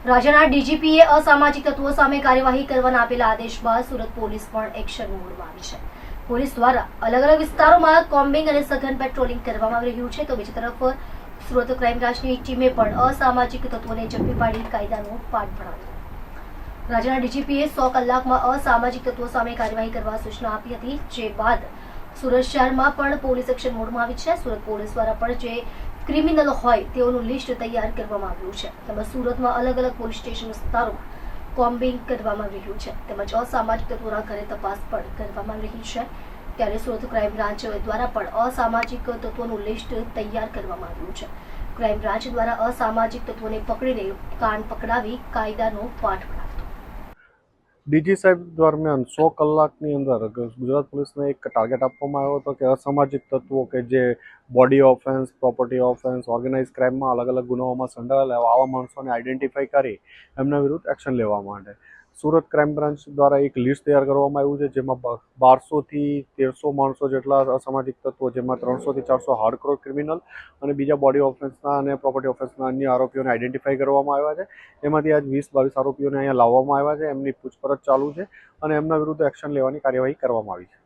રાજ્યના ડીજીપીએ અસામાજિક તત્વો સામે કાર્યવાહી કરવાના આપેલા આદેશ બાદ સુરત પોલીસ પણ એક્શન મોડમાં આવી છે. પોલીસ દ્વારા અલગ અલગ વિસ્તારોમાં કોમ્બિંગ અને સઘન પેટ્રોલિંગ કરવામાં આવી રહ્યું છે, તો બીજી તરફ સુરત ક્રાઇમ બ્રાન્ચની ટીમે પણ અસામાજિક તત્વોને ઝડપી પાડી કાયદાનો પાઠ ભણાવ્યો. રાજ્યના ડીજીપીએ 100 કલાકમાં અસામાજિક તત્વો સામે કાર્યવાહી કરવા સૂચના આપી હતી, જે બાદ સુરત શહેરમાં પણ પોલીસ એક્શન મોડમાં આવી છે. સુરત પોલીસ દ્વારા પણ જે ક્રિમિનલ હોય તેઓનું લિસ્ટ તૈયાર કરવામાં આવ્યું છે. તેમજ સુરતમાં અલગ અલગ પોલીસ સ્ટેશન વિસ્તારોમાં કોમ્બિંગ કરવામાં આવી રહ્યું છે, તેમજ અસામાજિક તત્વોના ઘરે તપાસ પણ કરવામાં આવી રહી છે. ત્યારે સુરત ક્રાઇમ બ્રાન્ચ દ્વારા પણ અસામાજિક તત્વોનું લિસ્ટ તૈયાર કરવામાં આવ્યું છે. ક્રાઇમ બ્રાન્ચ દ્વારા અસામાજિક તત્વોને પકડીને કાન પકડાવી કાયદાનો પાઠ ભણાવ્યો. ડીજી સાહેબ દરમિયાન 100 કલાકની અંદર ગુજરાત પોલીસને એક ટાર્ગેટ આપવામાં આવ્યો હતો કે અસામાજિક તત્વો કે જે body offence, property offence, organise ક્રાઇમમાં અલગ અલગ ગુનાઓમાં સંડોવાયેલા આવા માણસોને આઈડેન્ટિફાઈ કરી એમના વિરુદ્ધ એક્શન લેવા માટે સુરત ક્રાઇમ બ્રાન્ચ દ્વારા એક લિસ્ટ તૈયાર કરવામાં આવ્યું છે, જેમાં 1200થી 1300 માણસો જેટલા અસામાજિક તત્વો, જેમાં 300થી 400 હાર્ડકોર ક્રિમિનલ અને બીજા બોડી ઓફેન્સના અને પ્રોપર્ટી ઓફેન્સના અન્ય આરોપીઓને આઈડેન્ટિફાઈ કરવામાં આવ્યા છે. એમાંથી આજ 20-22 આરોપીઓને અહીંયા લાવવામાં આવ્યા છે. એમની પૂછપરછ ચાલુ છે અને એમના વિરુદ્ધ એક્શન લેવાની કાર્યવાહી કરવામાં આવી છે.